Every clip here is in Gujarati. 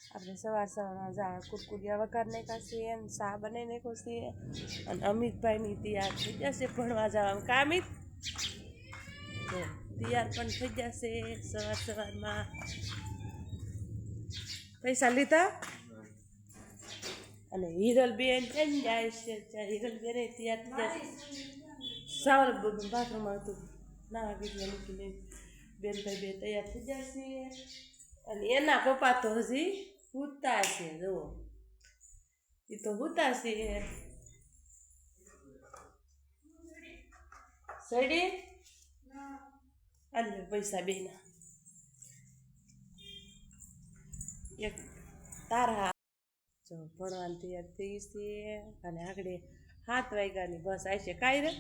આપણે સવાર સવારમાં જા કુરકુરિયા વઘાર નાખ્યા છીએ અને ચા બનાવી નાખ્યો છીએ અને અમિતભાઈની તૈયાર થઈ જશે ભણવા જવાનું કા અમિત તૈયાર પણ થઈ જશે સવાર સવારમાં પૈસા લીધા અને હિરલબેન કેમ જાય છે હિરલબેન તૈયાર થઈ જશે સવાર બાથરૂમમાં હતું ના ગીતમાં મૂકીને બેનભાઈ બે તૈયાર થઈ જશે અને એના પપ્પા તો હજી હુતા છે જુઓ એ તો હુતા છે સડી અને પૈસા બેના એક તારા જો ભણવાની તૈયાર થઈ છે અને આગળ 7 વાગ્યાની બસ આવશે કાંઈ રે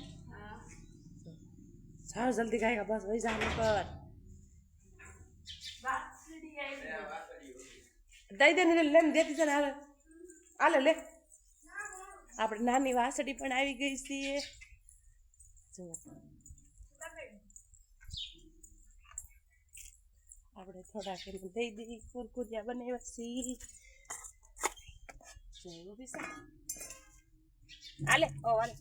જાઓ જલ્દી કાંઈ બસ વહી જવાનું કર દઈ દે ને લઈને દેતી છે ને હાલે હાલે લે આપણે નાની વાસળી પણ આવી ગઈ છીએ જો આપણે થોડા કરીને દઈ દઈ કુરકુરિયા બનાવ્યા છીએ જો ઊભી છે હાલે ઓ હાલે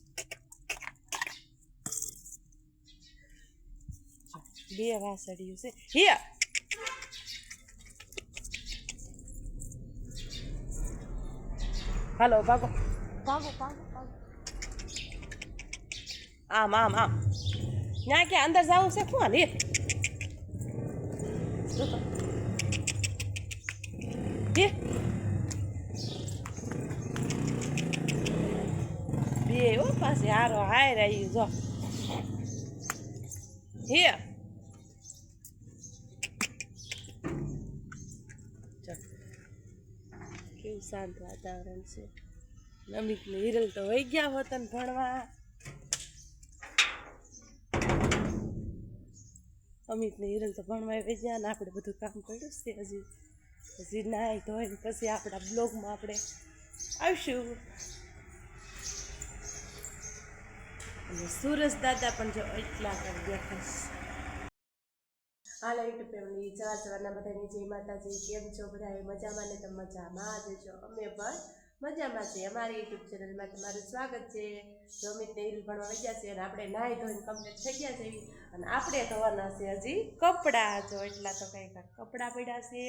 બે વાસળીઓ છે હિયા હાલો ભાગો ભાગો ભાગો ભાગો આમ આમ આમ ત્યાં કે અંદર જવું છે કોણ એ બે ઓ પાસે હારો હાય રહ્યું જો હે કેવું શાંત વાતાવરણ છે અમિત ને હિરલ તો વહી ગયા હોત ને ભણવા અમિત ને હિરલ તો ભણવા વહી ગયા ને આપણે બધું કામ કર્યું છે હજી નાય ધોઈને પછી આપણા બ્લોગમાં આપણે આવશું અને સુરજ દાદા પણ જો એટલા કરી દેખાશ હાલો યુટ્યુબ ફેમિલી સવારના બધાની જય માતાજી કેમ છો બધા મજામાં ને તમે મજામાં જ છો અમે પણ મજામાં છીએ અમારી યુટ્યુબ ચેનલમાં તમારું સ્વાગત છે જો અમિત ને હિરલ ભણવા વહી છે અને આપણે નાહી ધોઈને કમ્પ્લીટ થઈ ગયા છે અને આપણે ધોવાના છે હજી કપડાં જો એટલા તો કંઈક કપડાં પડ્યા છે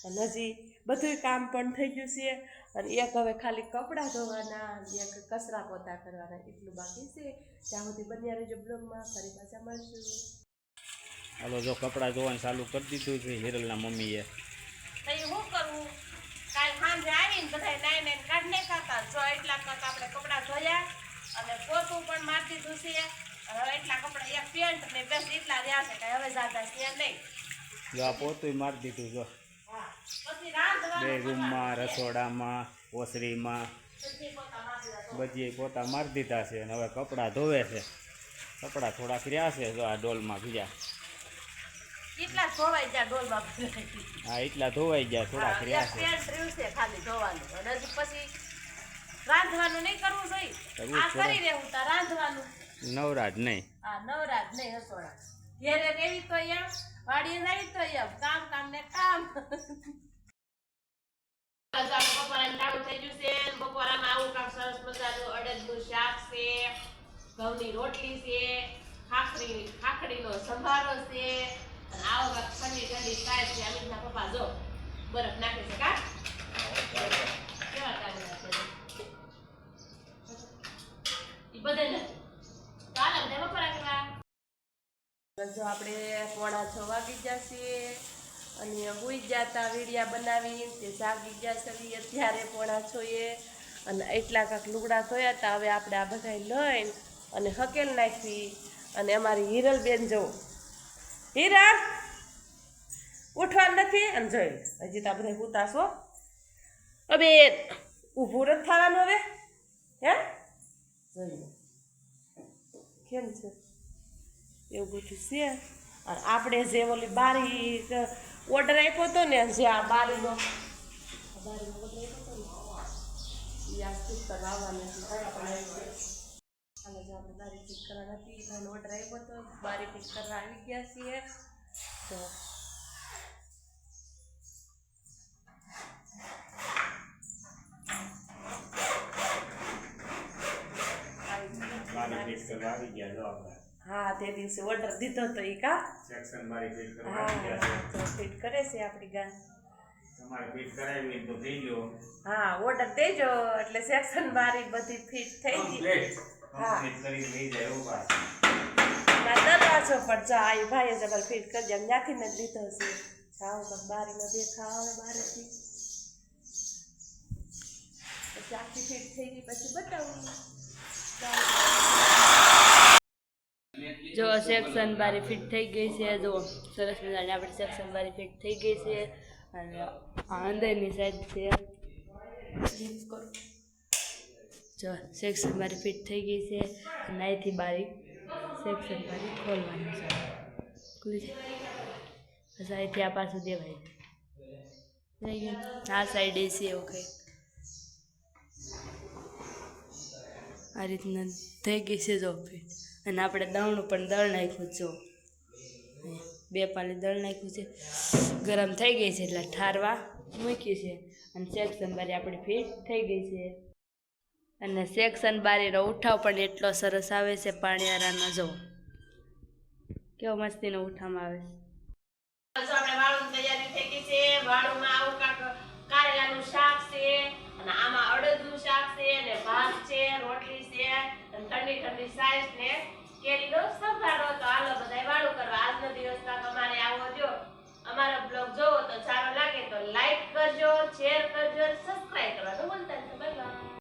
અને હજી બધું કામ પણ થઈ ગયું છે અને એક હવે ખાલી કપડાં ધોવાના એક કચરા પોતા કરવાના એટલું બાકી છે ત્યાં સુધી બન્યા રહેજો બ્લોગમાં ફરી પાછા મળશું હાલો જો કપડાં ધોવાનું ચાલુ કરી દીધું છે હિરલના મમ્મીએ તો શું કરવું કાલ સાંજે આવીને બધા નાઈ નાઈને કાઢ નહીં ખાતા જો એટલા તક આપણે કપડાં ધોયા અને પોતું પણ મારી દીધું છે હવે એટલા કપડાં એક પેન્ટ ને બસ એટલા રહ્યા છે કઈ હવે જાતા છે નહીં જો આ પોતું મારી દીધું જો પછી રાંધવાનું બે રૂમમાં રસોડામાં ઓસરીમાં બધી પોતા મારી દીધા છે અને હવે કપડાં ધોવે છે કપડાં થોડાક રહ્યા છે જો આ ડોલમાં બીજા એટલા ધોવાઈ ગયા ડોલમાં હા એટલા ધોવાઈ ગયા થોડાક રહ્યા છે પેન્ટ રહ્યું છે ખાલી ધોવાનું અને હજી પછી રાંધવાનું નહીં કરવું જોઈએ આ કરી રહેવું તા રાંધવાનું નવરાજ નહીં આ નવરાજ નહીં હસોડા ઘેરે રેવી તો એમ વાડીએ રહી તો એમ કામ કામ ને કામ બપોરાનું ટાણું થઈ ગયું છે બપોરામાં આવું કામ સરસ મજાનું અડદનું શાક છે ઘઉંની રોટલી છે ખાખડીનો સંભારો છે અને આવો કાંક ઠંડી ઠંડી થાય છે અમિતના પપ્પા જો બરફ નાખે છે કા કેવા કાઢેલા છે એ બધે નથી ચાલો બધા બપોરા કરવા જો આપણે 6:45 વાગી જશે અને હુઈ જતા વીડિયા બનાવી તે જાગી ગયા છે અત્યારે 6:45 અને એટલા કાંક લુગડા ધોયા હતા હવે આપણે આ બધા લઈને અને હકેલ નાખી અને અમારી હિરલબેન જો હીરા ઉઠવાનું નથી અને જોઈ હજી તો બધા ઉતાસો હવે ઊભું નથી થવાનું હવે હે જોઈએ કેમ છે એવું બધું છે અને આપણે જે ઓલી બારી ઓર્ડર આપ્યો હતો ને જે આ બારીનો ઓર્ડર આપ્યો હતો ને એ આ ફિટ કરવા આવવાના છે અને જો આપણે બારી ફિટ કરવા નથી ભાઈનો ઓર્ડર આપ્યો હતો બારી ફિટ કરવા આવી ગયા છીએ તો સેક્શન આવી ગયા જો આપણે હા તે દિવસે ઓર્ડર દીધો તો એ કા સેક્શન બારી ફિટ કરવા હા આવી ગયા છે તો ફિટ કરે છે આપણી ગાય. તમારે ફિટ કરાવી તો થઈ ગયો હા ઓર્ડર દેજો એટલે સેક્શન બારી બધી ફિટ થઈ ગઈ. કમ્પ્લીટ હા. કમ્પ્લીટ કરી લઈ જાય એવું પાસ દરવાજો પણ જા આ ભાઈએ જબર ફિટ કરી દે ત્યાંથી ને જ લીધો છે. જાઓ તો બારીનો દેખાવ આવે બારીથી પછી આખી ફિટ થઈ ગઈ પછી બતાવું. જો સેક્શન બારી ફિટ થઈ ગઈ છે. જો સરસ મજાની આપણી સેક્શન બારી ફિટ થઈ ગઈ છે અને આ અંદરની સાઈડ છે. જો સેક્શન બારી ફિટ થઈ ગઈ છે અને અહીંથી બારી સેક્શન બારી ખોલવાની છે. ખુલી છે બસ અહીંથી આ પાછું દેવાય થઈ ગયું. આ સાઈડ એસી એવું કંઈક આ રીતના થઈ ગઈ છે જો ફિટ. અને આપણે દળનું પણ દળ નાખ્યું જો બે પાલી દળ નાખ્યું છે. ગરમ થઈ ગઈ છે એટલે ઠારવા મૂકી છે અને સેક્શન બારી આપણી ફિટ થઈ ગઈ છે. અને સેક્શન બારીનો ઉઠાવ પણ એટલો સરસ આવે છે પાણીયારાનો જો કેવો મસ્તીનો ઉઠાવમાં આવે છે. જો આપણે વાળું તૈયારી થઈ ગઈ છે. વાળુંમાં આવું કાક કારેલાનું શાક છે અને આમાં અડદનું શાક છે અને ભાત છે રોટલી છે અને ઠંડી ઠંડી સાઈઝ ને કેરીનો સંભારો. તો હાલો બધાય વાળું કરવા. આજનો દિવસ કાક અમારે આવો જો. અમારો બ્લોગ જોવો તો સારો લાગે તો લાઈક કરજો, શેર કરજો, સબસ્ક્રાઇબ કરવાનું ભૂલતા નહીં.